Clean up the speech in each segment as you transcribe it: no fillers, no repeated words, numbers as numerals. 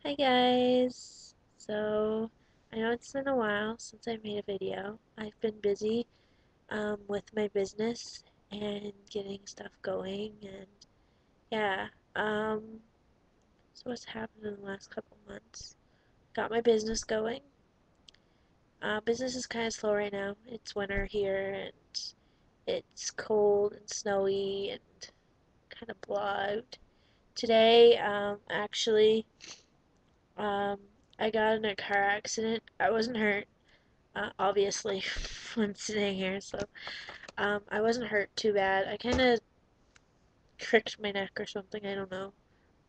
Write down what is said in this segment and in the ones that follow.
Hi guys! So, I know it's been a while since I made a video. I've been busy with my business and getting stuff going and yeah. So what's happened in the last couple months? Got my business going. Business is kind of slow right now. It's winter here and it's cold and snowy and kind of blah. Today, actually, um, I got in a car accident. I wasn't hurt. Obviously, when sitting here, so I wasn't hurt too bad. I kind of cricked my neck or something, I don't know,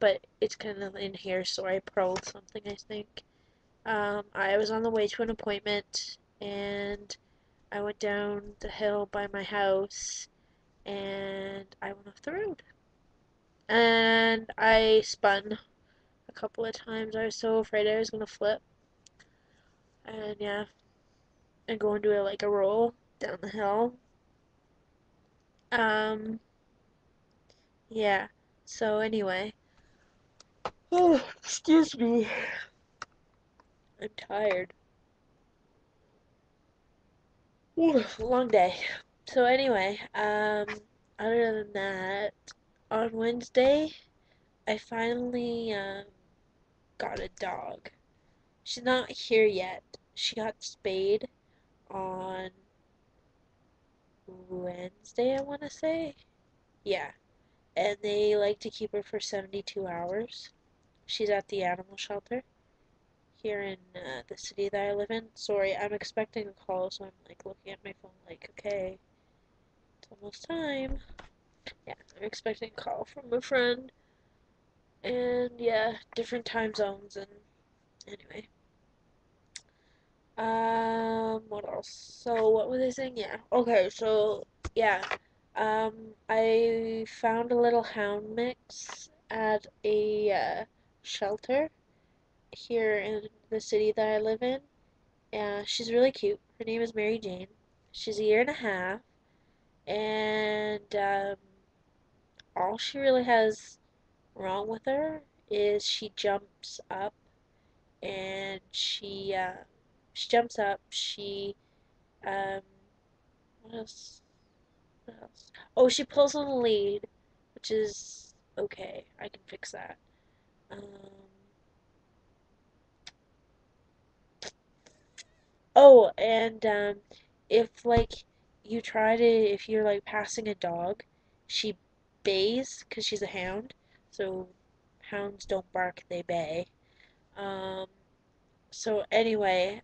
but it's kind of in here, so I pulled something, I think. I was on the way to an appointment, and I went down the hill by my house, and I went off the road. And I spun a couple of times. I was so afraid I was gonna flip, and yeah, and go into like a roll down the hill. Um, Yeah. So anyway. Oh, excuse me. I'm tired. Ooh, long day. So anyway, other than that, on Wednesday, I finally got a dog. She's not here yet. She got spayed on Wednesday, I want to say. Yeah. And they like to keep her for 72 hours. She's at the animal shelter here in the city that I live in. Sorry, I'm expecting a call, so I'm like looking at my phone, like, okay, it's almost time. Yeah, I'm expecting a call from a friend, and yeah, different time zones, and anyway. What else? So, what was I saying? Yeah, okay, so, yeah, I found a little hound mix at a shelter here in the city that I live in. Yeah, she's really cute. Her name is Mary Jane. She's a year and a half, and all she really has wrong with her is she jumps up and she jumps up. She um, what else? What else? Oh, she pulls on the lead, which is okay. I can fix that. Um, oh, and if like if you're like passing a dog, she bays because she's a hound. So hounds don't bark, they bay. Um, so anyway,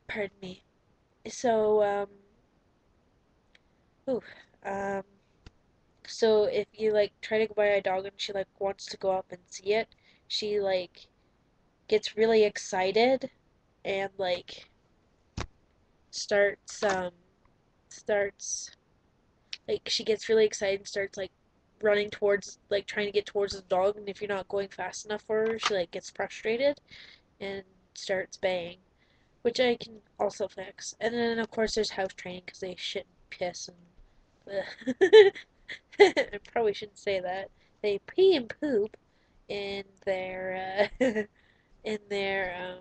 pardon me. So ooh, um, so if you like try to go by a dog and she like wants to go up and see it, she like gets really excited and like starts starts like she gets really excited and starts like running towards like trying to get towards the dog, and if you're not going fast enough for her, she like gets frustrated and starts baying, which I can also fix. And then of course there's house training because they shit and piss and I probably shouldn't say that. They pee and poop in their in their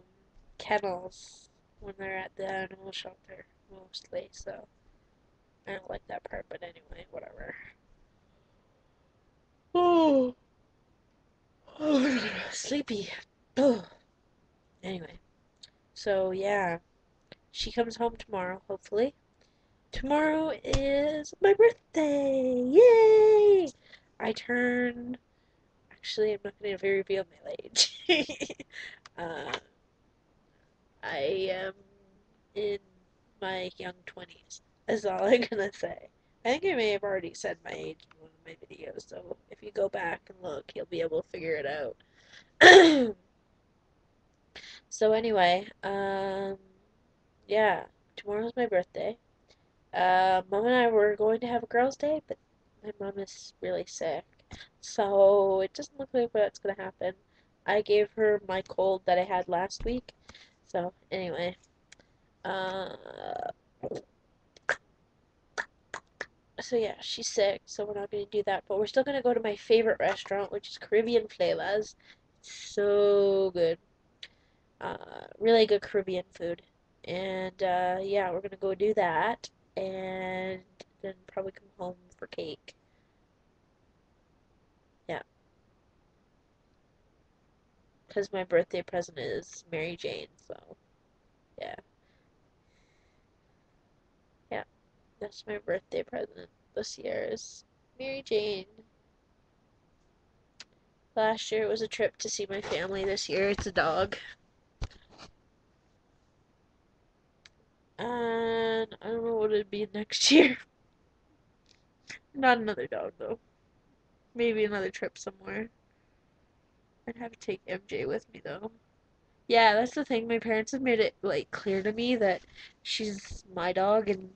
kennels when they're at the animal shelter mostly. So I don't like that part, but anyway, whatever. Oh, sleepy. Oh. Anyway, so yeah, she comes home tomorrow, hopefully. Tomorrow is my birthday! Yay! I turn. Actually, I'm not going to reveal my age. uh, I am in my young 20s. That's all I'm going to say. I think I may have already said my age in one of my videos, so if you go back and look, you'll be able to figure it out. So anyway, yeah, tomorrow's my birthday. Mom and I were going to have a girls' day, but my mom is really sick, so it doesn't look like that's gonna happen. I gave her my cold that I had last week. So anyway, uh, So yeah, she's sick, so we're not gonna do that. But we're still gonna go to my favorite restaurant, which is Caribbean Flavas. So good. Really good Caribbean food. And yeah, we're gonna go do that, and then probably come home for cake. Yeah, because my birthday present is Mary Jane. So yeah, yeah, that's my birthday present this year is Mary Jane. Last year it was a trip to see my family. This year it's a dog. And I don't know what it'd be next year. Not another dog though. Maybe another trip somewhere. I'd have to take MJ with me though. Yeah, that's the thing. My parents have made it like clear to me that she's my dog and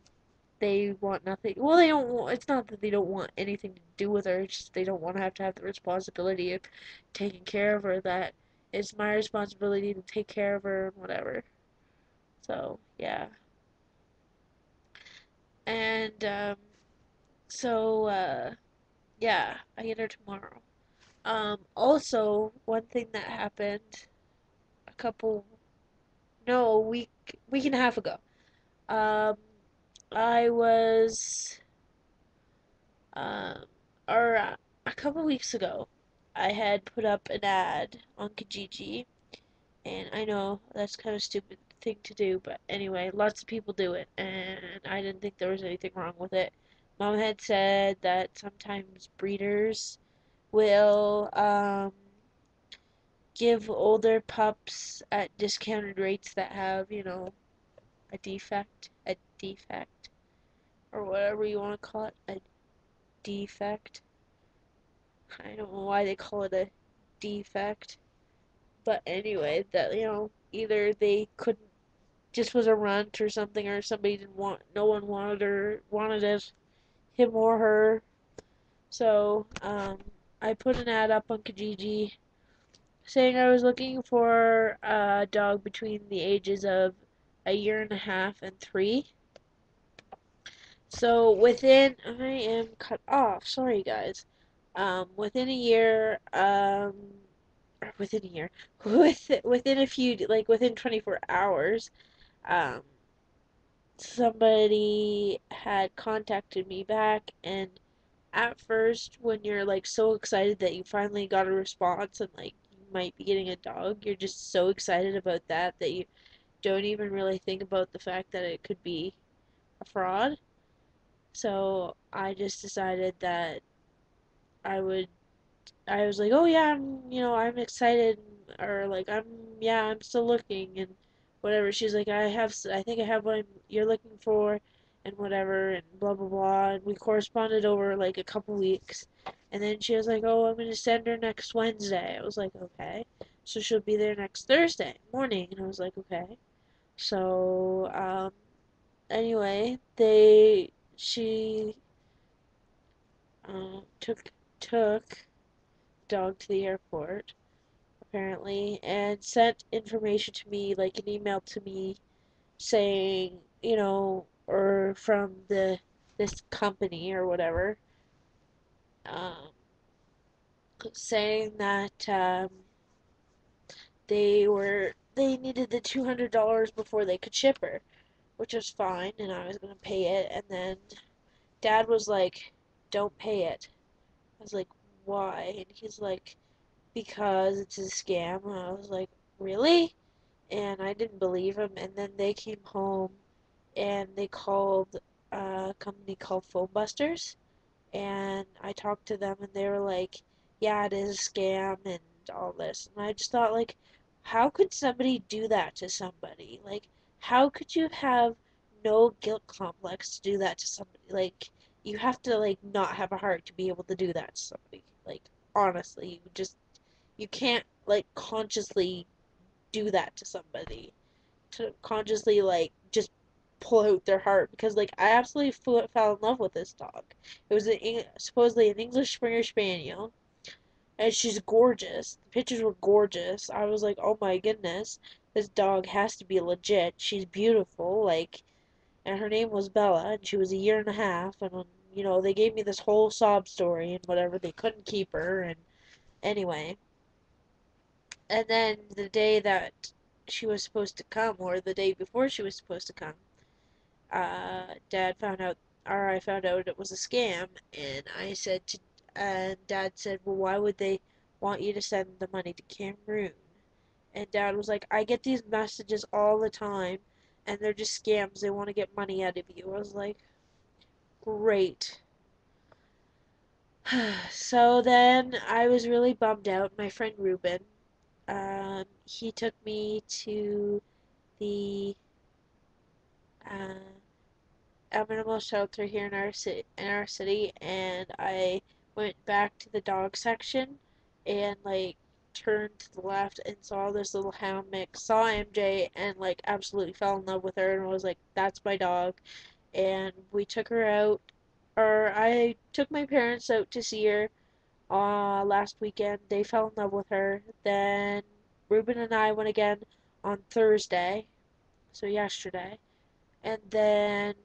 they want nothing. Well, they don't want, it's not that they don't want anything to do with her, it's just they don't want to have the responsibility of taking care of her. That it's my responsibility to take care of her and whatever. So, yeah. And so yeah, I get her tomorrow. Also, one thing that happened a couple, no, week and a half ago. Um, I was, um, or a couple weeks ago, I had put up an ad on Kijiji, and I know that's kind of a stupid thing to do, but anyway, lots of people do it, and I didn't think there was anything wrong with it. Mom had said that sometimes breeders will give older pups at discounted rates that have, a defect, or whatever you want to call it, a defect. I don't know why they call it a defect, but anyway, that either they couldn't, just was a runt or something, or somebody didn't want, no one wanted it, him or her. So I put an ad up on Kijiji saying I was looking for a dog between the ages of a year and a half and 3. So I am cut off. Sorry, guys. Within a year, or within a year, within a few, like within 24 hours, um, somebody had contacted me back, and at first, when you're like so excited that you finally got a response and like you might be getting a dog, you're just so excited about that you don't even really think about the fact that it could be a fraud. So I just decided that I would I was like, "Oh yeah, I'm excited," or like, yeah, I'm still looking," and whatever. She's like, I think I have what you're looking for," and whatever, and blah blah blah. And we corresponded over like a couple weeks, and then she was like, "Oh, I'm gonna send her next Wednesday." I was like, "Okay," so she'll be there next Thursday morning, and I was like, "Okay." So anyway, she took dog to the airport apparently, and sent information to me, like an email to me saying, or from this company or whatever, um, saying that they needed the $200 before they could ship her, which was fine, and I was gonna pay it, and then Dad was like, "Don't pay it." I was like, "Why?" And he's like, "Because it's a scam." And I was like, "Really?" And I didn't believe him. And then they came home and they called a company called Phone Busters, and I talked to them, and they were like, "Yeah, it is a scam and all this." And I just thought, like, how could somebody do that to somebody? Like, how could you have no guilt complex to do that to somebody? Like, you have to like not have a heart to be able to do that to somebody. Like, honestly, you can't like consciously do that to somebody, to consciously like just pull out their heart, because like I absolutely fell in love with this dog. It was supposedly an English Springer Spaniel, and she's gorgeous. The pictures were gorgeous. I was like, oh my goodness, this dog has to be legit. She's beautiful, like, and her name was Bella, and she was a year and a half, and they gave me this whole sob story and whatever. They couldn't keep her, and anyway. And then the day that she was supposed to come, or the day before she was supposed to come, Dad found out, or I found out it was a scam, and Dad said, well, why would they want you to send the money to Cameroon? And Dad was like, I get these messages all the time, and they're just scams. They want to get money out of you. I was like, great. So then I was really bummed out. My friend Ruben, he took me to the uh, animal shelter here in our city, and I went back to the dog section and like turned to the left and saw this little hound mix, saw MJ, and like absolutely fell in love with her and was like, that's my dog. And we took her out, or I took my parents out to see her last weekend. They fell in love with her. Then Ruben and I went again on Thursday, so yesterday. And then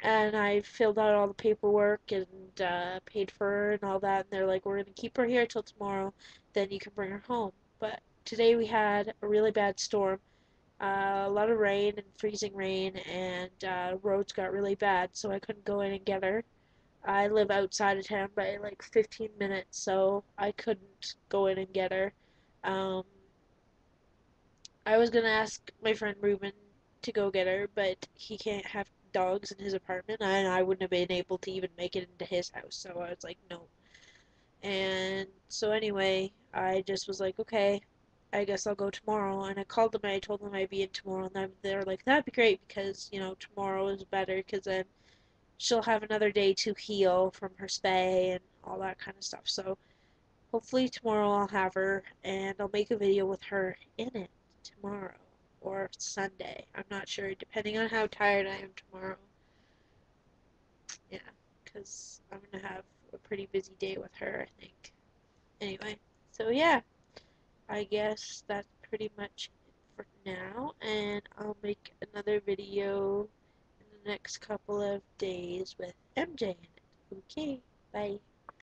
I filled out all the paperwork and paid for her and all that. And they're like, we're gonna keep her here till tomorrow, then you can bring her home. But today we had a really bad storm, a lot of rain and freezing rain, and roads got really bad, so I couldn't go in and get her. I live outside of town by like 15 minutes, so I couldn't go in and get her. Um, I was gonna ask my friend Ruben to go get her, but he can't have dogs in his apartment, and I wouldn't have been able to even make it into his house, so I was like, no. And so anyway, I just was like, okay, I guess I'll go tomorrow. And I called them and I told them I'd be in tomorrow, and they're like, that'd be great because, tomorrow is better because then she'll have another day to heal from her spay and all that kind of stuff. So hopefully tomorrow I'll have her and I'll make a video with her in it tomorrow or Sunday. I'm not sure, depending on how tired I am tomorrow. Yeah, because I'm gonna have a pretty busy day with her, I think. Anyway, so yeah, I guess that's pretty much it for now, and I'll make another video in the next couple of days with MJ in it. Okay, bye.